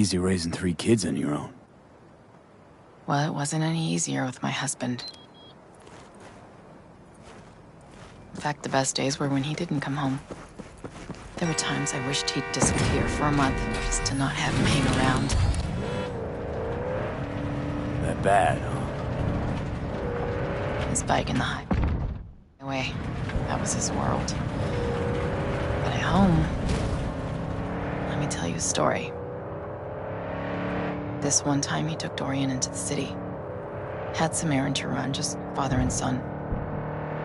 easy raising 3 kids on your own. Well, it wasn't any easier with my husband. In fact, the best days were when he didn't come home. There were times I wished he'd disappear for a month just to not have him hang around. That bad, huh? His bike in the highway, that was his world. But at home, let me tell you a story. This one time he took Dorian into the city. Had some errand to run, just father and son.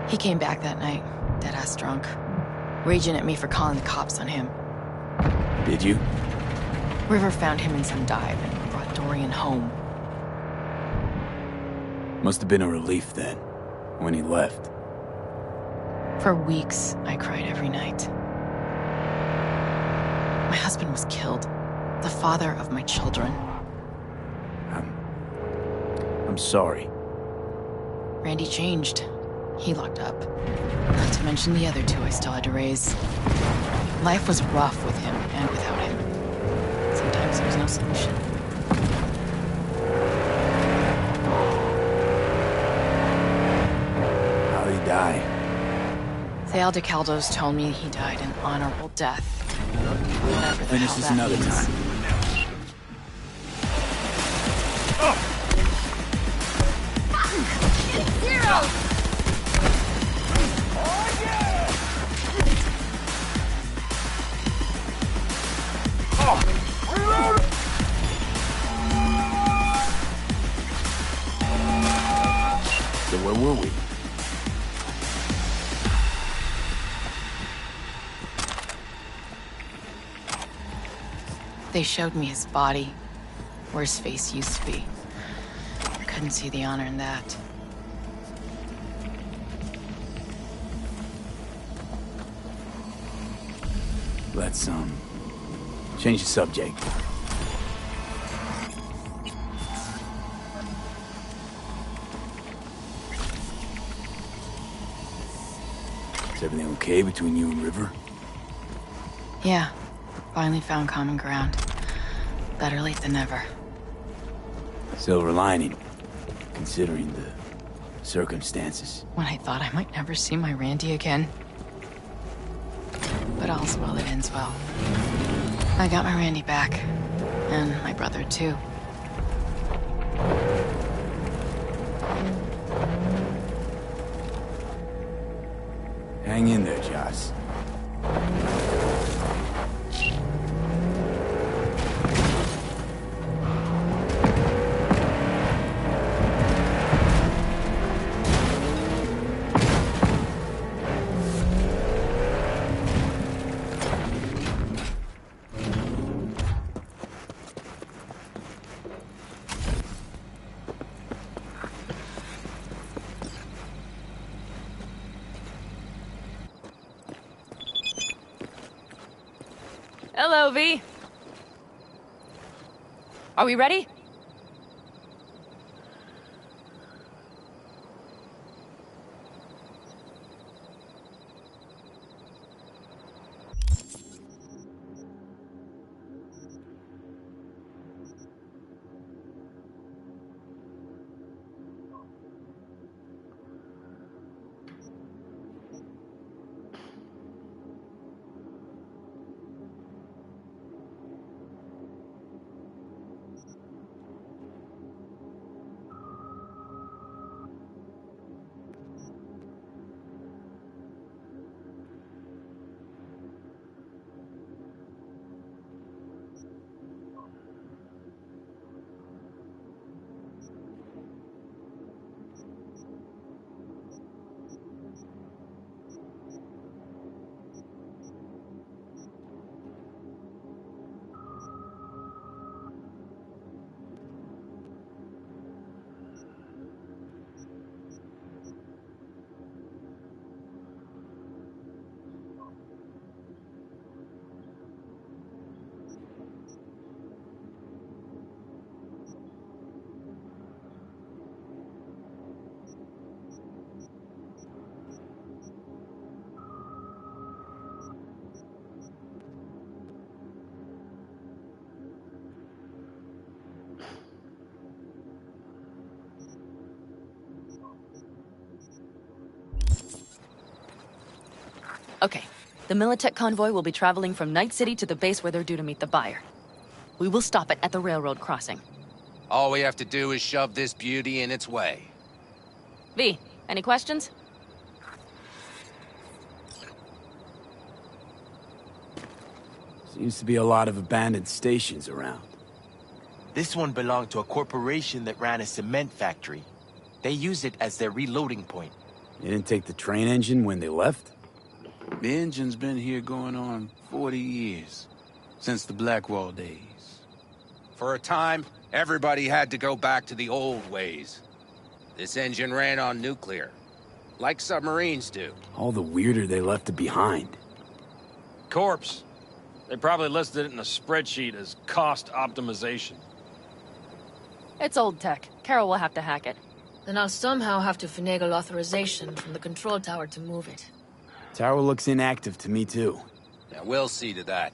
He came back that night, dead-ass drunk, raging at me for calling the cops on him. Did you? River found him in some dive and brought Dorian home. Must have been a relief then, when he left. For weeks, I cried every night. My husband was killed. The father of my children. I'm sorry. Randy changed. He locked up. Not to mention the other 2 I still had to raise. Life was rough with him and without him. Sometimes there was no solution. How'd he die? Thale DeCaldos told me he died an honorable death. Whatever the Finish hell this that another means. time. So where were we? They showed me his body, where his face used to be. I couldn't see the honor in that. Let's, change the subject. Is everything okay between you and River? Yeah, finally found common ground. Better late than never. Silver lining, considering the circumstances. When I thought I might never see my Randy again. But all's well that ends well. I got my Randy back. And my brother, too. Hang in there, Joss. Hello, V. Are we ready? Okay, the Militech convoy will be traveling from Night City to the base where they're due to meet the buyer. We will stop it at the railroad crossing. All we have to do is shove this beauty in its way. V, any questions? Seems to be a lot of abandoned stations around. This one belonged to a corporation that ran a cement factory. They used it as their reloading point. They didn't take the train engine when they left? The engine's been here going on 40 years. Since the Blackwall days. For a time, everybody had to go back to the old ways. This engine ran on nuclear, like submarines do. All the weirder they left it behind. Corpse. They probably listed it in a spreadsheet as cost optimization. It's old tech. Carol will have to hack it. Then I'll somehow have to finagle authorization from the control tower to move it. Tower looks inactive to me, too. Now, we'll see to that.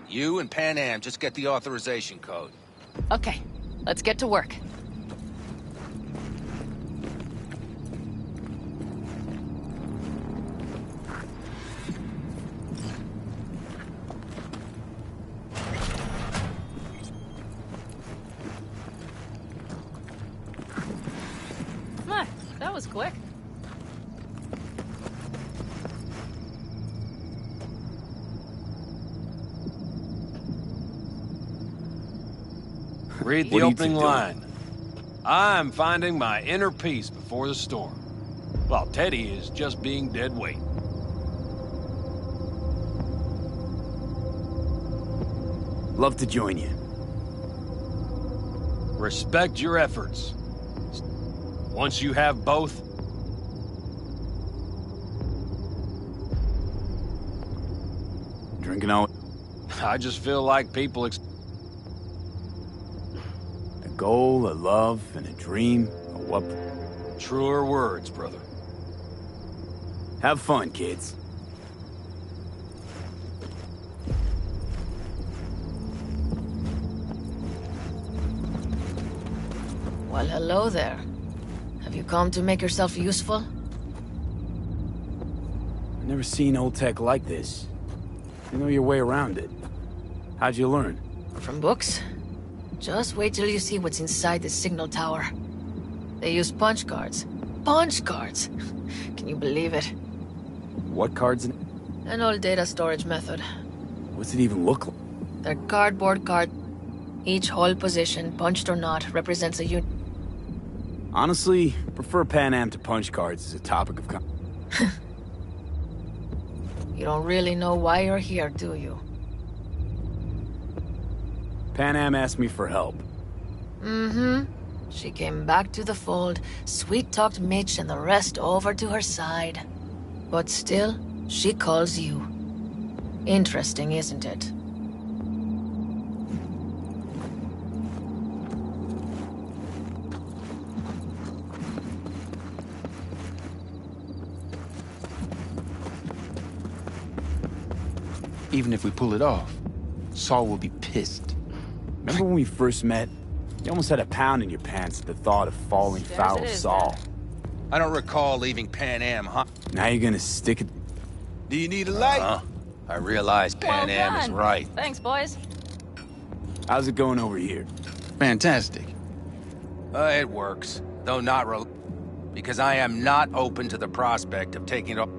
You and Pan Am just get the authorization code. Okay, let's get to work. That was quick. Read the opening line. I'm finding my inner peace before the storm, while Teddy is just being dead weight. Love to join you. Respect your efforts. Once you have both, Drinking out. I just feel like people A goal, a love, and a dream. A what? truer words, brother. Have fun, kids. Well, hello there. Have you come to make yourself useful? I've never seen old tech like this. You know your way around it. How'd you learn? From books? Just wait till you see what's inside the signal tower. They use punch cards. Punch cards! Can you believe it? What cards and... An old data storage method. What's it even look like? They're cardboard card. Each whole position, punched or not, represents a unit. Honestly, prefer Pan Am to punch cards as a topic of You don't really know why you're here, do you? Pan Am asked me for help. Mm-hmm. She came back to the fold, sweet-talked Mitch and the rest over to her side. But still, she calls you. Interesting, isn't it? Even if we pull it off, Saul will be pissed. Remember when we first met? You almost had a pound in your pants at the thought of falling foul of Saul. I don't recall leaving Pan Am, huh? Now you're gonna stick it... Do you need a light? I realize Pan Am is right. Thanks, boys. How's it going over here? Fantastic. It works, though not because I am not open to the prospect of taking it off.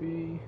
be.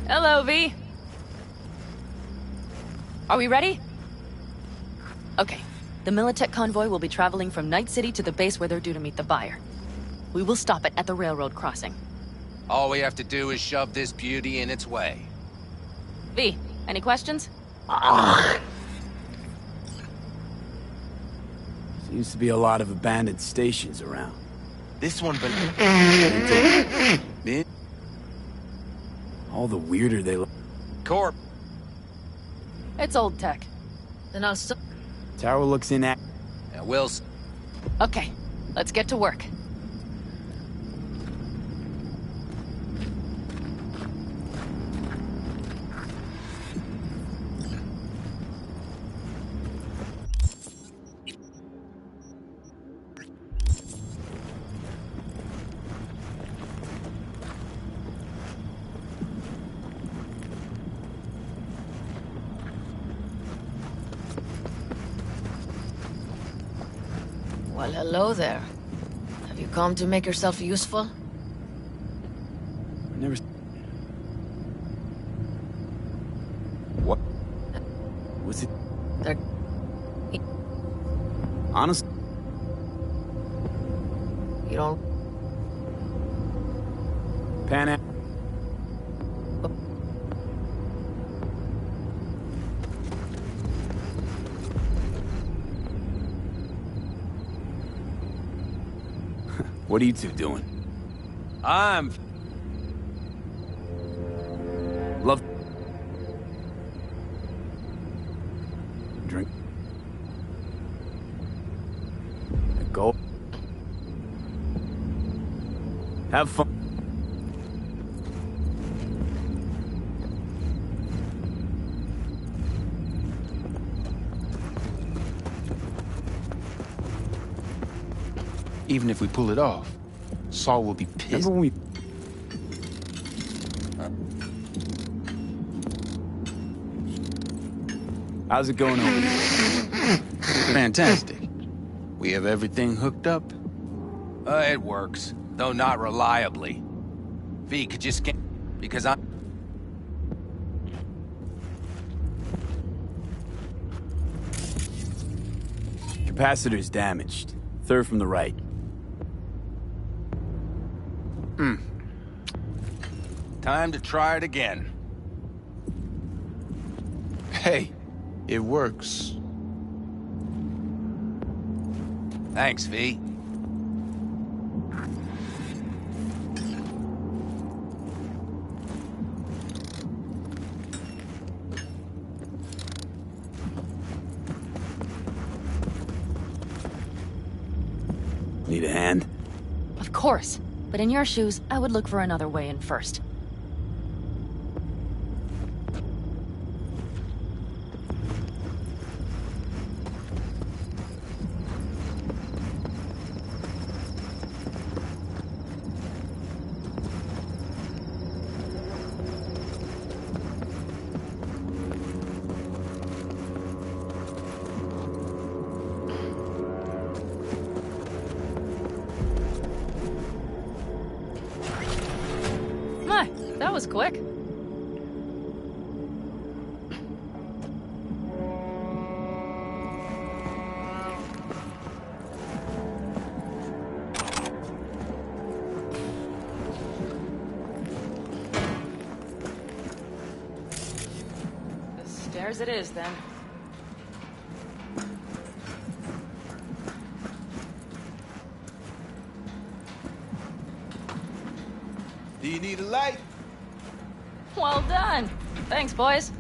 Hello, V. Are we ready? Okay. The Militech convoy will be traveling from Night City to the base where they're due to meet the buyer. We will stop it at the railroad crossing. All we have to do is shove this beauty in its way. V, any questions? Seems to be a lot of abandoned stations around. This one All the weirder they look. Corp. It's old tech. Then I'll Tower looks inactive. And we'll... Okay, let's get to work. Well, hello there. Have you come to make yourself useful? Never. What? Was it? They're... Honestly, You don't... Pan Am. What are you two doing? I'm... Love. Drink. Go. Have fun. Even if we pull it off, Saul will be pissed. Remember when we... How's it going over here? Fantastic. We have everything hooked up. it works, though not reliably. V, could you scan... Because I'm... Capacitor's damaged. Third from the right. Time to try it again. Hey, it works. Thanks, V. Need a hand? Of course. But in your shoes, I would look for another way in first. My, that was quick. Theirs it is, then. Do you need a light? Well done. Thanks, boys.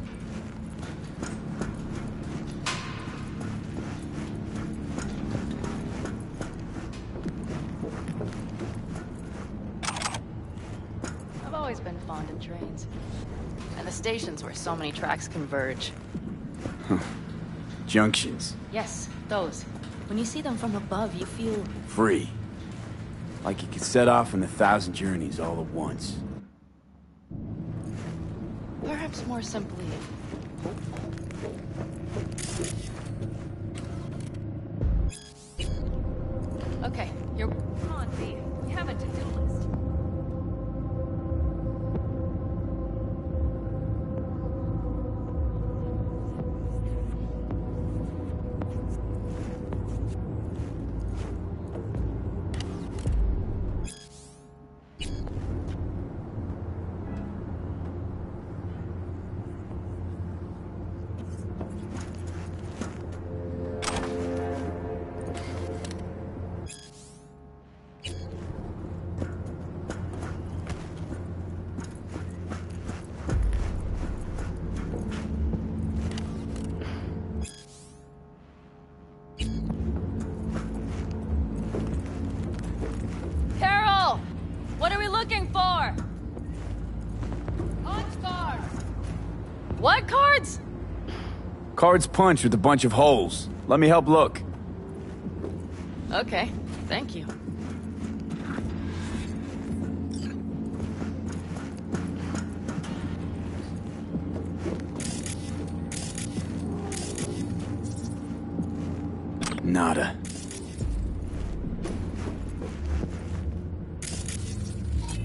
I've always been fond of trains. And the stations where so many tracks converge. Junctions. Yes, those. When you see them from above, you feel... Free. Like you could set off on 1,000 journeys all at once. Perhaps more simply... Okay, you're... Come on, V. We have a to-do list. Carol! What are we looking for? Punch cards! What cards? Cards punched with a bunch of holes. Let me help look. Okay, thank you. Nada.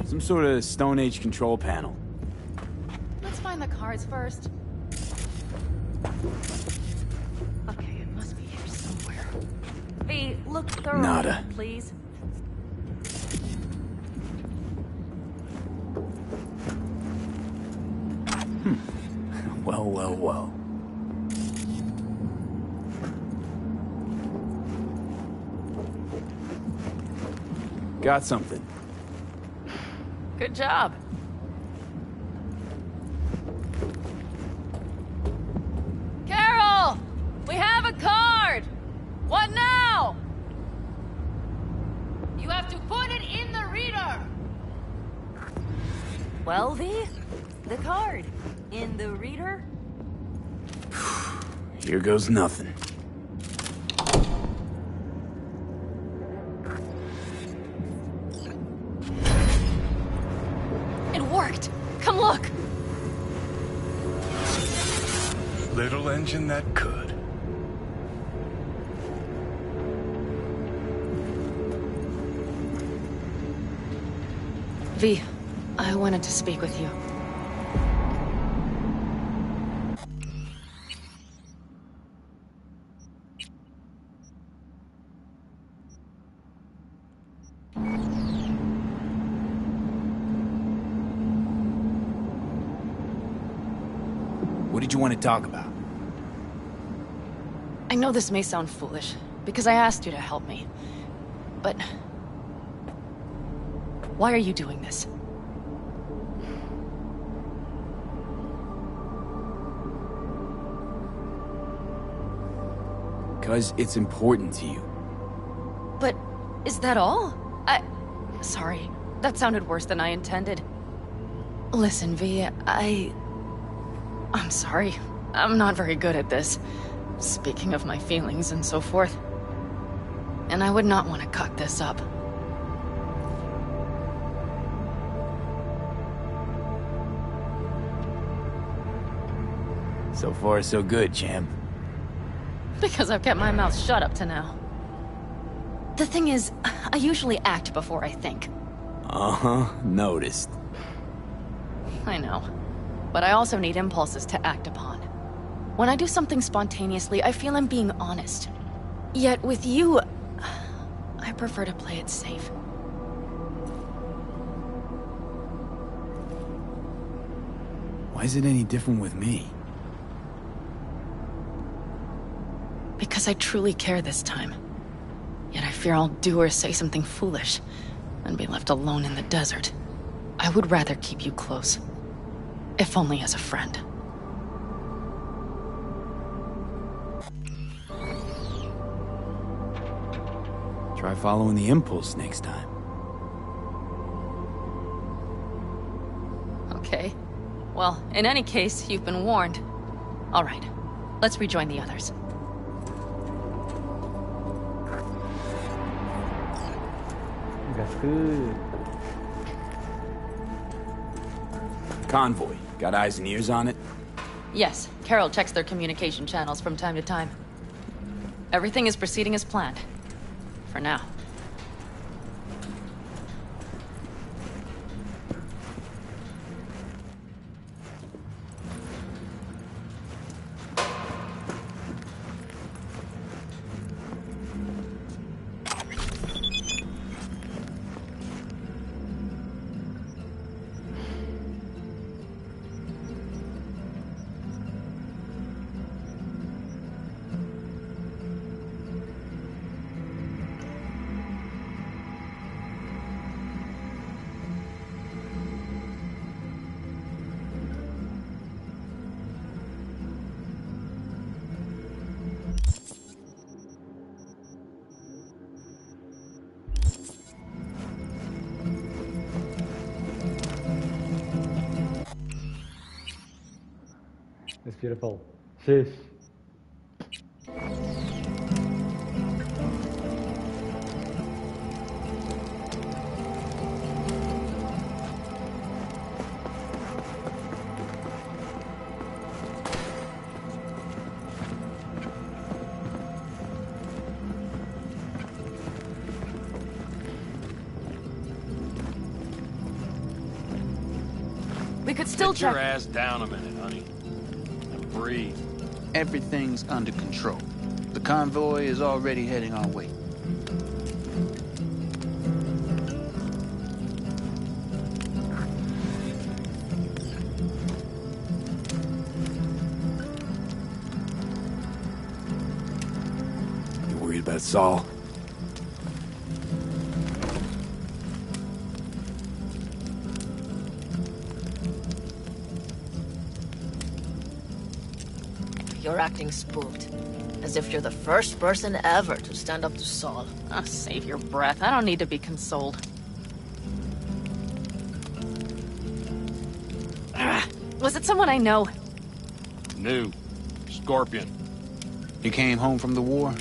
Some sort of Stone Age control panel. Let's find the cards first. Okay, it must be here somewhere. V, look thoroughly, Nada. please. Well, well, well. Got something. Good job. Carol! We have a card! What now? You have to put it in the reader! Well, V, the card. In the reader? Here goes nothing. It worked! Come look! Little engine that could. V, I wanted to speak with you. What did you want to talk about? I know this may sound foolish, because I asked you to help me. But... why are you doing this? Because it's important to you. But is that all? Sorry, that sounded worse than I intended. Listen, V, I'm sorry. I'm not very good at this. Speaking of my feelings and so forth. And I would not want to cut this up. So far, so good, champ. Because I've kept my mouth shut up to now. The thing is, I usually act before I think. Uh-huh, noticed. I know. But I also need impulses to act upon. When I do something spontaneously, I feel I'm being honest. Yet with you, I prefer to play it safe. Why is it any different with me? because I truly care this time. Yet I fear I'll do or say something foolish and be left alone in the desert. I would rather keep you close, if only as a friend. Try following the impulse next time. Okay. Well, in any case, you've been warned. All right. Let's rejoin the others. Convoy. Got eyes and ears on it? Yes, Carol checks their communication channels from time to time. Everything is proceeding as planned. For now. It's beautiful. Sheesh. We could still Sit your check. ass down a minute, honey. And breathe. Everything's under control. The convoy is already heading our way. You worried about Saul? You're acting spooked. As if you're the first person ever to stand up to Saul. Oh, save your breath. I don't need to be consoled. Was it someone I know? New. Scorpion. He came home from the war,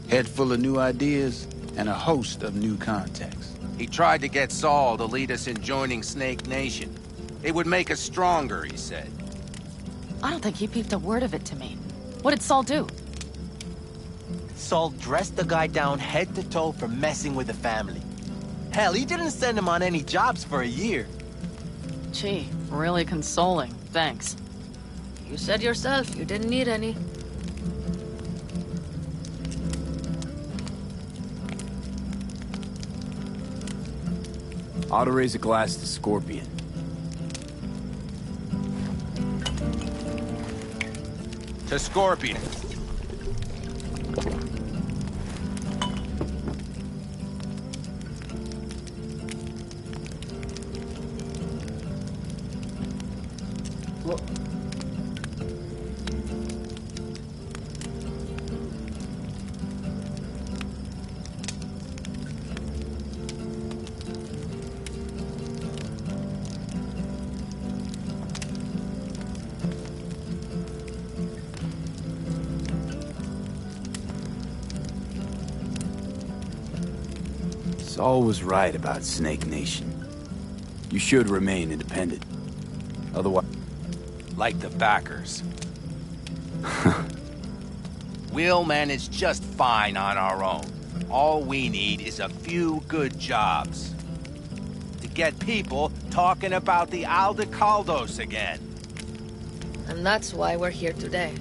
head full of new ideas, and a host of new contacts. He tried to get Saul to lead us in joining Snake Nation. It would make us stronger, he said. I don't think he peeped a word of it to me. What did Saul do? Saul dressed the guy down head to toe for messing with the family. Hell, he didn't send him on any jobs for a year. Gee, really consoling. Thanks. You said yourself you didn't need any. Ought to raise a glass to Scorpion. To Scorpion. Saul was right about Snake Nation. You should remain independent. Otherwise... Like the backers. We'll manage just fine on our own. All we need is a few good jobs. To get people talking about the Aldecaldos again. And that's why we're here today.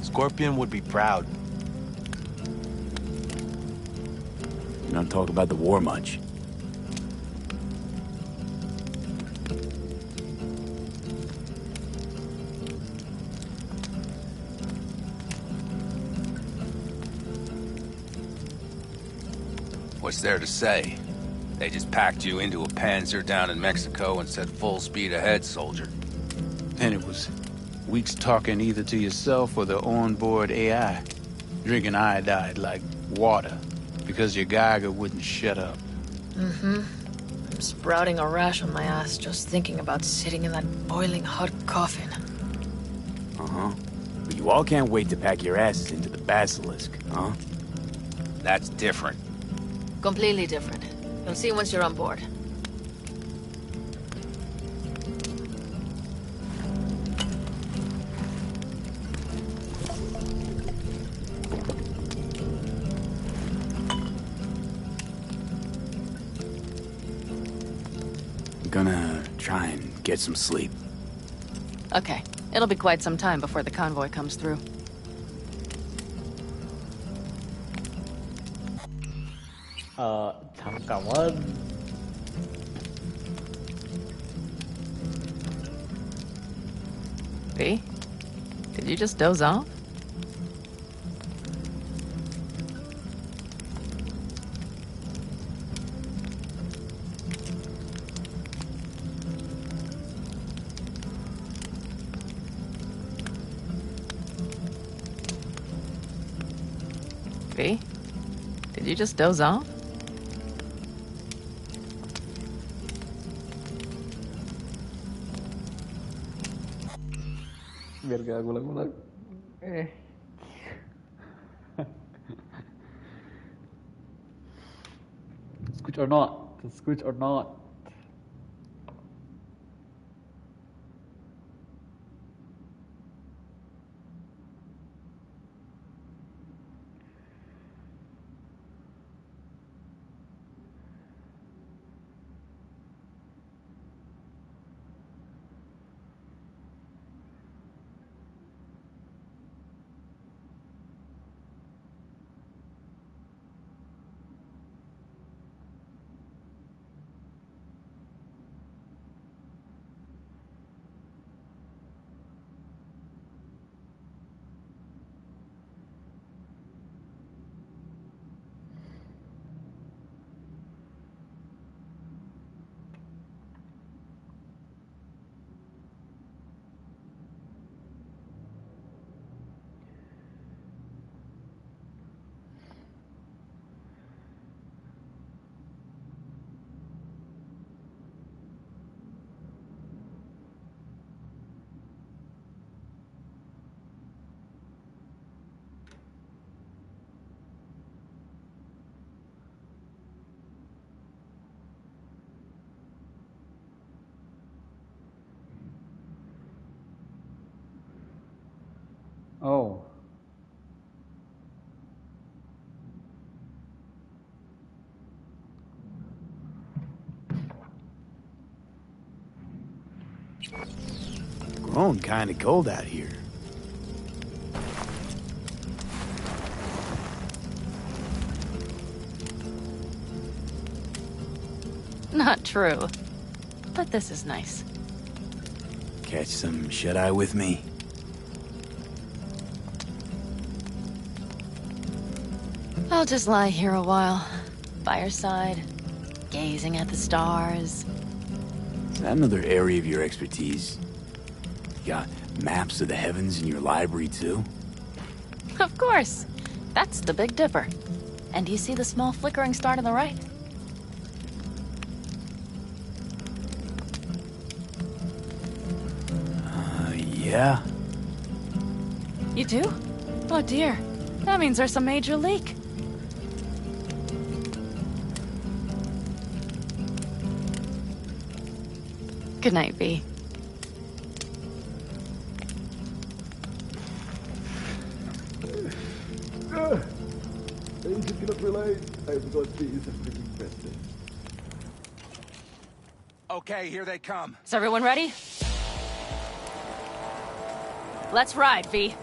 Scorpion would be proud. You don't talk about the war much. What's there to say? They just packed you into a Panzer down in Mexico and said full speed ahead, soldier. And it was weeks talking either to yourself or the onboard AI. Drinking iodide like water because your Geiger wouldn't shut up. Mm-hmm. I'm sprouting a rash on my ass just thinking about sitting in that boiling hot coffin. Uh-huh. But you all can't wait to pack your asses into the Basilisk, huh? That's different. Completely different. You'll see once you're on board. I'm gonna try and get some sleep. Okay. It'll be quite some time before the convoy comes through. 잠깐만. V? Did you just doze off? V? Did you just doze off? Biar gak ngulang-ngulang. Squidge or not? Squidge or not? Oh. Grown kinda cold out here. Not true. But this is nice. Catch some shut-eye with me? I'll just lie here a while, by your side, gazing at the stars. Is that another area of your expertise? You got maps of the heavens in your library, too? Of course. That's the Big Dipper. And do you see the small flickering star to the right? Yeah? You do? Oh dear. That means there's some major leak. Good night, V. You just cannot realize I forgot she is a freaking princess. Okay, here they come. Is everyone ready? Let's ride, V.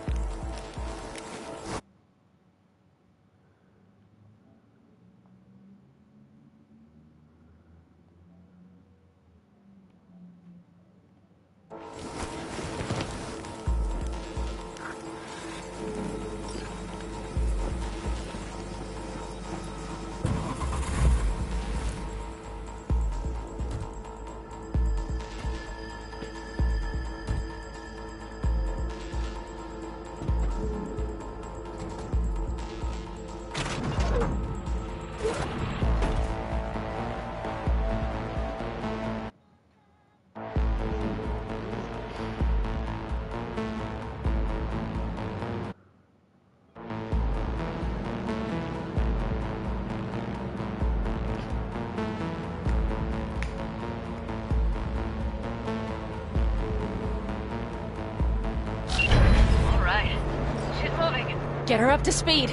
Get her up to speed.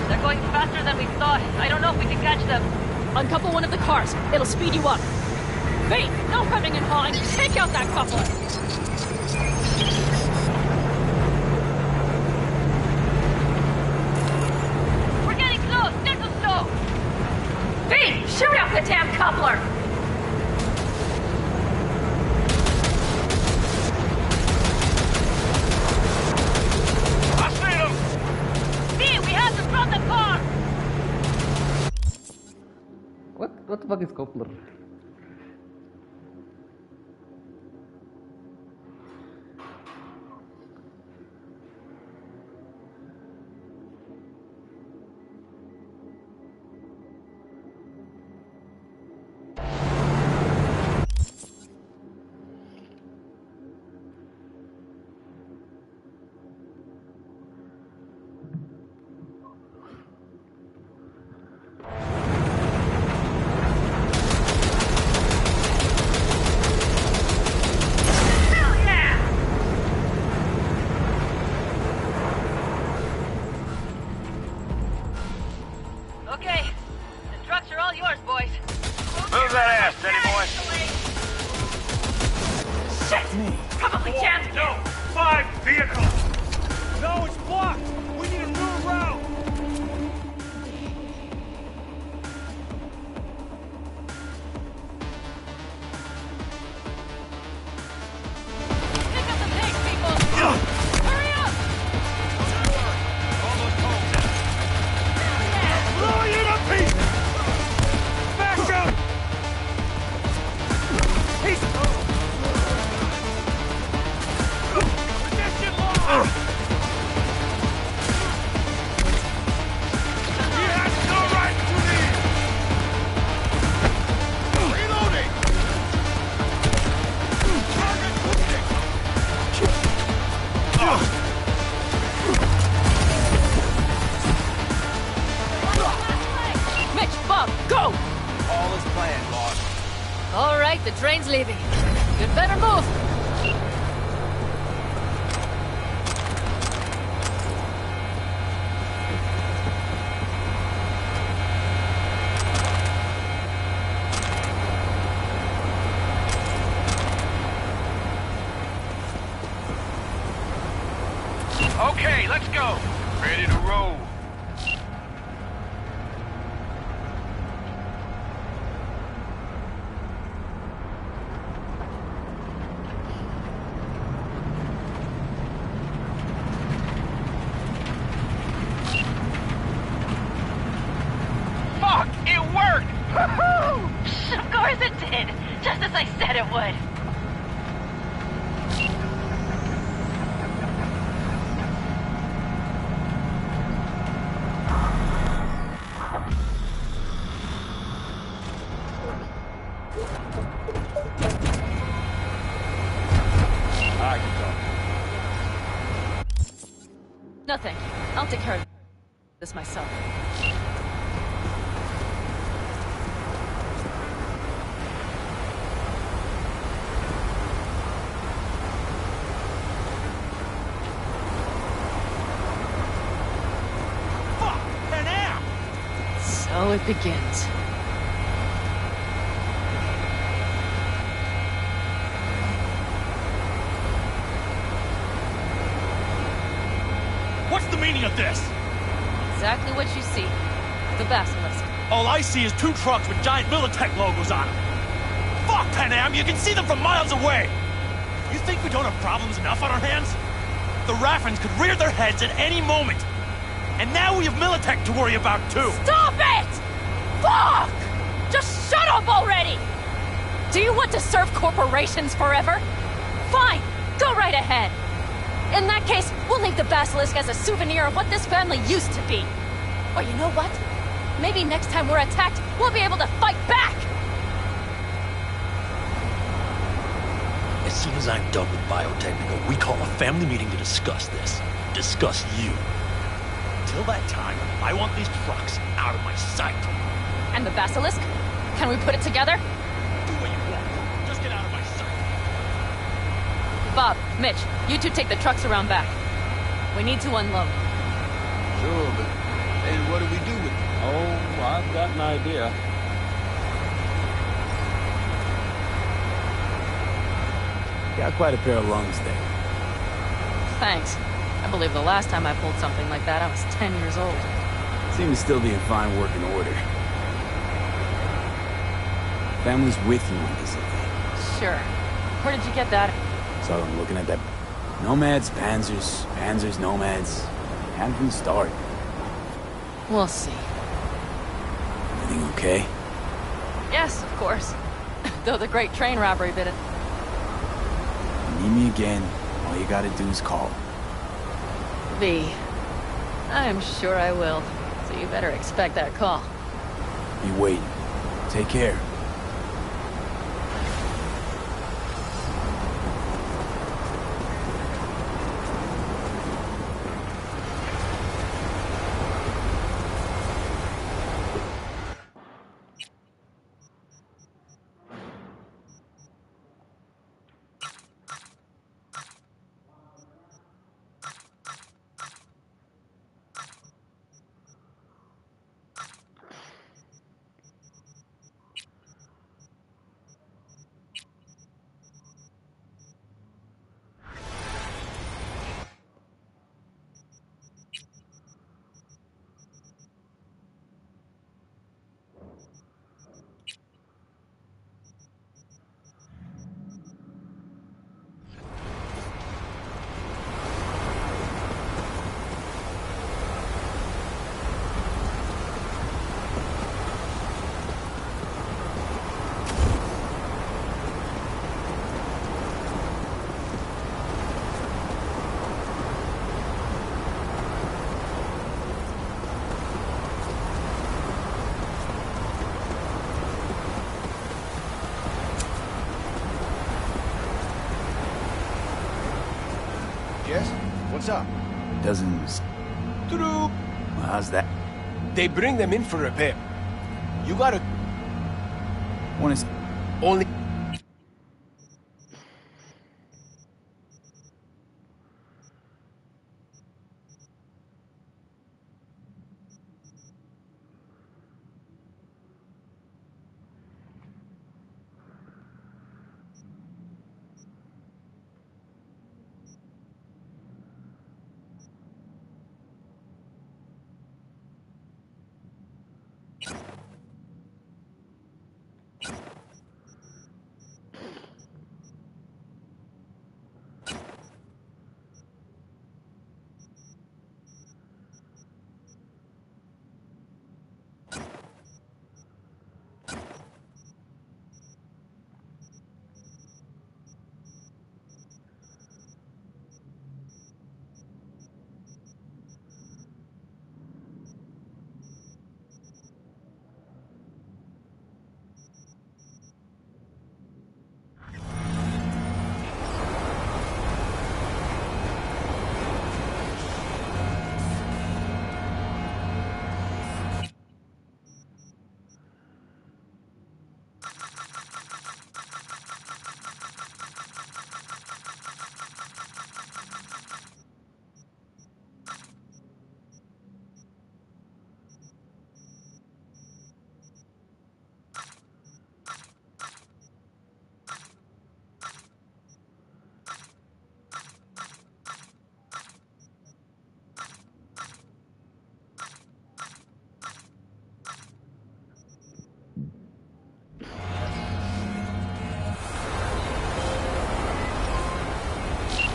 They're going faster than we thought. I don't know if we can catch them. Uncouple one of the cars. It'll speed you up. Wait, no hemming and hawing. Take out that coupler. We're getting close. This is slow. V, shoot out the damn coupler. I see them. V, we have to drop the car. What the fuck is coupler? Okay, the trucks are all yours, boys. Move that ass, Teddy boy. Shit! Probably jammed. No! 5 vehicles! No, it's blocked! We need a new route! Pick up the pace, people! Hurry up! Almost home now. Blow you to pieces! Back up! He's... Position locked! He has no right to leave! Reloading! Target Mitch, Bob, go! All is planned, boss. All right, the train's leaving. You'd better move. Okay, let's go. Ready to roll. Fuck! It worked! Woohoo! Of course it did! Just as I said it would. I can talk. Nothing. I'll take care of this myself. Fuck! An air! So it begins. What's the meaning of this? Exactly what you see. The basilisk. All I see is 2 trucks with giant Militech logos on them. Fuck, Panam, you can see them from miles away! You think we don't have problems enough on our hands? The Raffens could rear their heads at any moment. And now we have Militech to worry about, too. Stop it! Fuck! Just shut up already! Do you want to serve corporations forever? Fine, go right ahead. In that case, we'll leave the basilisk as a souvenir of what this family used to be. Or you know what? Maybe next time we're attacked, we'll be able to fight back! It's soon as I'm done with Biotechnical, we call a family meeting to discuss this. Discuss you. Till that time, I want these trucks out of my sight. And the basilisk? Can we put it together? Do what you want. Just get out of my sight. Bob, Mitch, you two take the trucks around back. We need to unload. Sure, but then what do we do with it? Oh, I've got an idea. Got quite a pair of lungs there. Thanks. I believe the last time I pulled something like that, I was 10 years old. Seem to still be in fine working order. Family's with you on this, I think. Sure. Where did you get that? So I'm looking at that. Nomads, Panzers, Panzers, Nomads. Had from the start. We'll see. Everything okay? Yes, of course. Though the great train robbery bit it. Need me again. All you gotta do is call. V. I'm sure I will. So you better expect that call. Be waiting. Take care. Yes? What's up? Dozens. True. Well, how's that? They bring them in for repair. You gotta... One is... Only...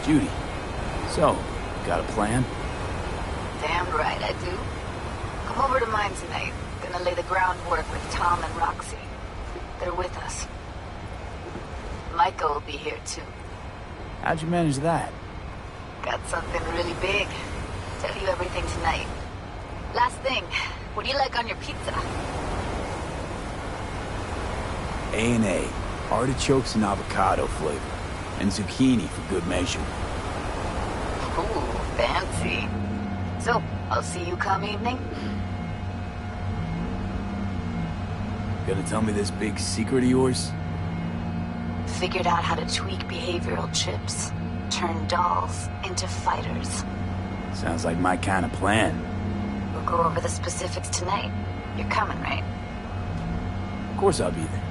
Judy. So, got a plan? Damn right I do. Come over to mine tonight. Gonna lay the groundwork with Tom and Roxy. They're with us. Michael will be here too. How'd you manage that? Got something really big. Tell you everything tonight. Last thing, what do you like on your pizza? A&A. Artichokes and avocado flavor. And zucchini for good measure. Ooh, fancy. So, I'll see you come evening? Gonna tell me this big secret of yours? Figured out how to tweak behavioral chips. Turn dolls into fighters. Sounds like my kind of plan. We'll go over the specifics tonight. You're coming, right? Of course I'll be there.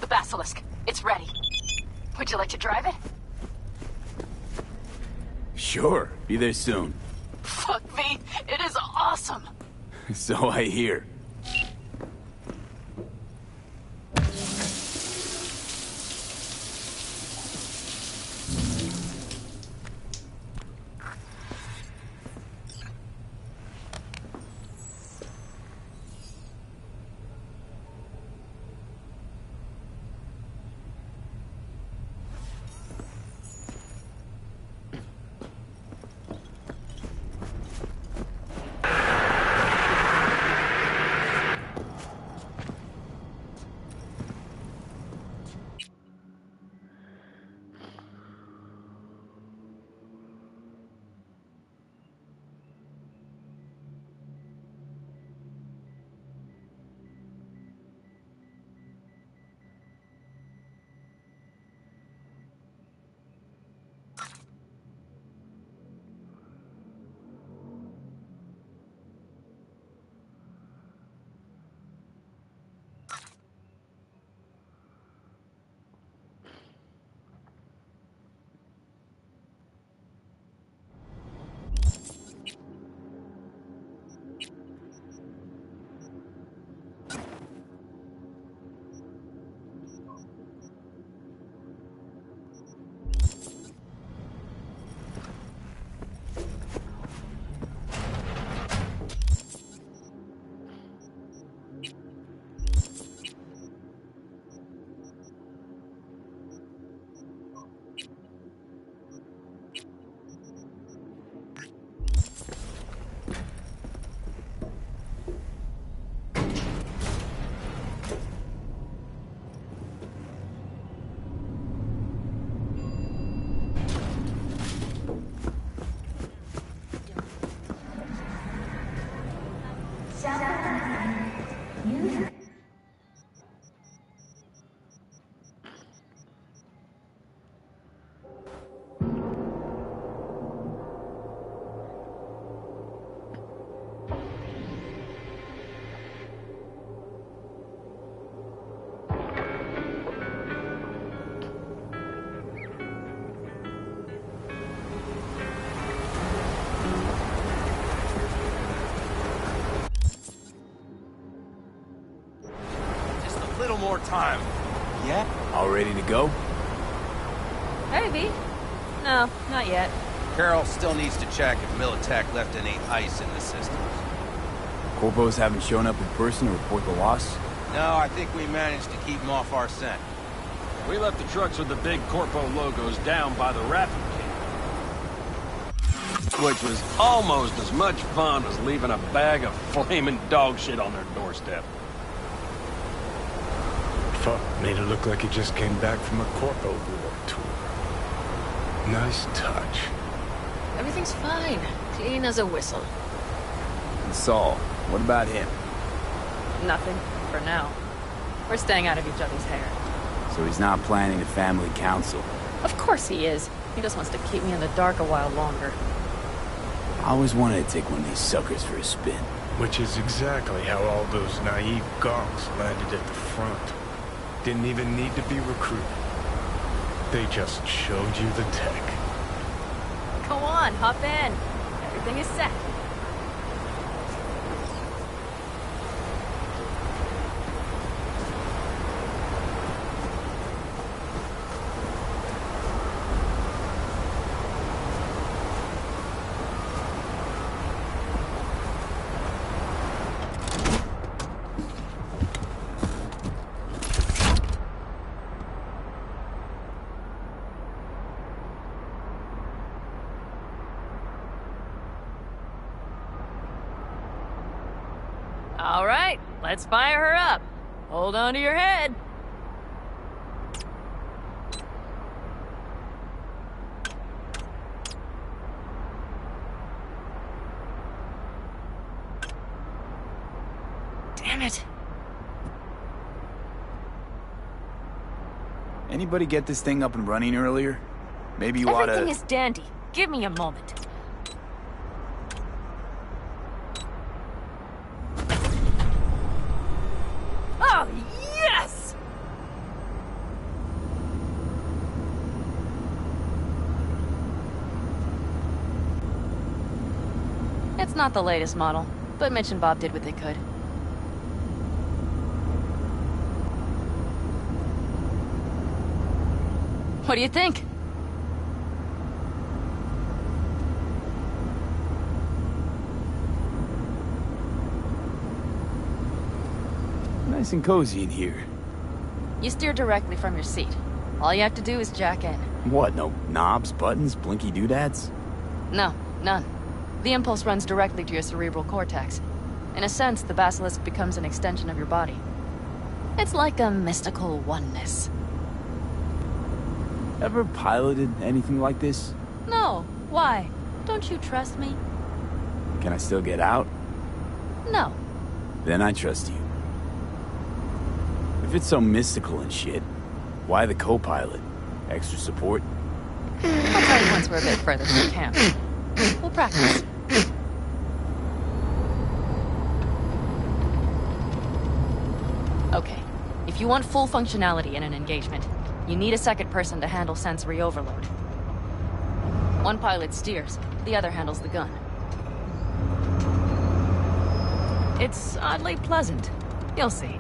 The basilisk. It's ready. Would you like to drive it? Sure. Be there soon. Fuck V, it is awesome! So I hear. More time. Yeah? All ready to go? Maybe. No, not yet. Carol still needs to check if Militech left any ice in the system. Corpos haven't shown up in person to report the loss? No, I think we managed to keep them off our scent. We left the trucks with the big Corpo logos down by the wrapping camp, which was almost as much fun as leaving a bag of flaming dog shit on their doorstep. Fuck, made it look like he just came back from a Corpo war tour. Nice touch. Everything's fine. Clean as a whistle. And Saul, what about him? Nothing, for now. We're staying out of each other's hair. So he's not planning a family council? Of course he is. He just wants to keep me in the dark a while longer. I always wanted to take one of these suckers for a spin. Which is exactly how all those naive gonks landed at the front. Didn't even need to be recruited. They just showed you the tech. Go on, hop in. Everything is set. All right, let's fire her up. Hold on to your head. Damn it. Anybody get this thing up and running earlier? Maybe you oughta... Everything is dandy. Give me a moment. Oh, yes! It's not the latest model, but Mitch and Bob did what they could. What do you think? Nice and cozy in here. You steer directly from your seat. All you have to do is jack in. What, no knobs, buttons, blinky doodads? No, none. The impulse runs directly to your cerebral cortex. In a sense, the basilisk becomes an extension of your body. It's like a mystical oneness. Ever piloted anything like this? No. Why? Don't you trust me? Can I still get out? No. Then I trust you. If it's so mystical and shit, why the co-pilot? Extra support? I'll tell you once we're a bit further from camp. We'll practice. Okay. If you want full functionality in an engagement, you need a second person to handle sensory overload. One pilot steers, the other handles the gun. It's oddly pleasant. You'll see.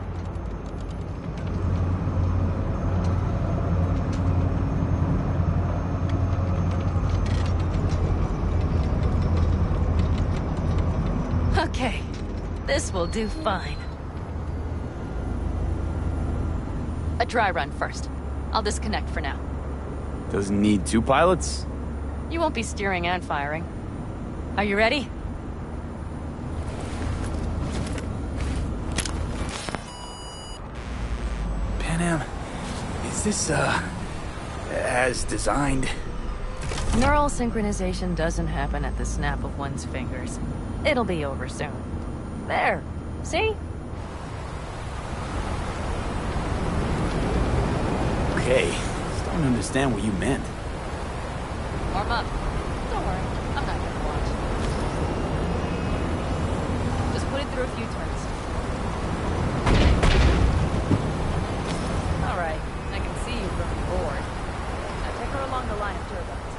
Okay, this will do fine. A dry run first. I'll disconnect for now. Doesn't need two pilots? You won't be steering and firing. Are you ready? Panam, is this, as designed? Neural synchronization doesn't happen at the snap of one's fingers. It'll be over soon. There. See? Okay, just don't understand what you meant. Warm up. Don't worry, I'm not gonna watch. Just put it through a few turns. Alright, I can see you growing bored. Now take her along the line of turbines.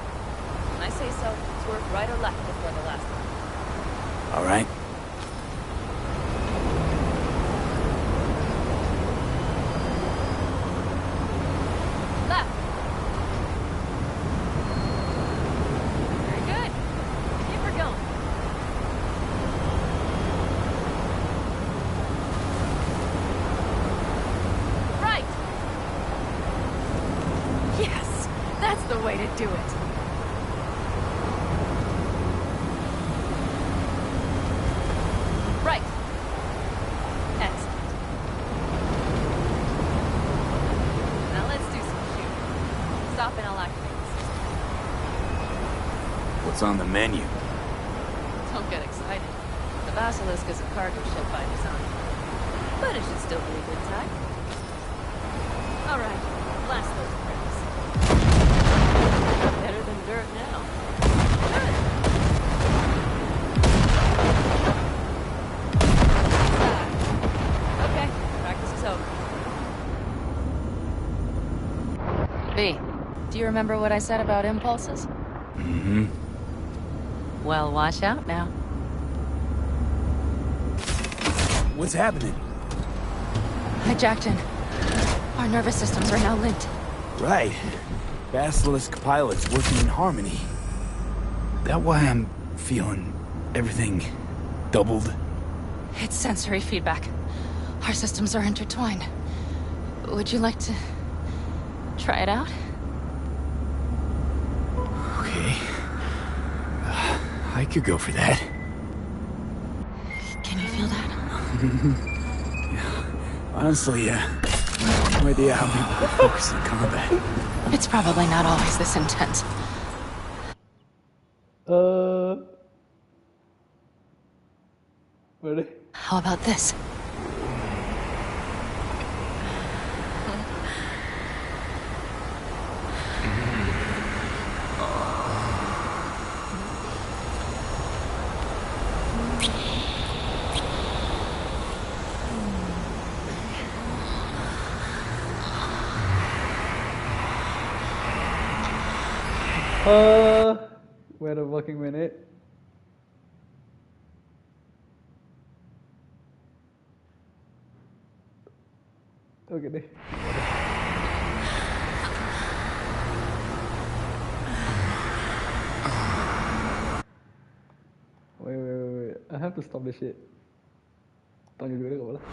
When I say so, swerve right or left before the last one. All right. Left. Very good. Keep her going. Right. Yes, that's the way to do it. Right. Excellent. Now let's do some shooting. Stop and I'll activate the system. What's on the menu? Don't get excited. The Basilisk is a cargo ship by design. But it should still be a good time. Alright, blast those crates. Better than dirt now. Good. Okay, practice is over. V, do you remember what I said about impulses? Mm-hmm. Well, watch out now. What's happening? Hijacked in. Our nervous systems are now linked. Right. Basilisk pilots working in harmony. That why I'm feeling everything doubled? It's sensory feedback. Our systems are intertwined. Would you like to try it out? Okay. I could go for that. Can you feel that? Yeah. Honestly, no idea how people can focus in combat. It's probably not always this intense. Ready? How about this? Wait a fucking minute. Okay deh. Wait. I have to stop this shit. Tanya dulu gak boleh.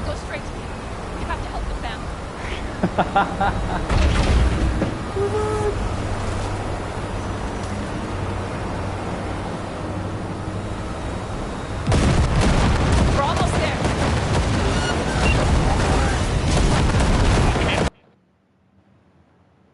Go straight to me. You have to help the family.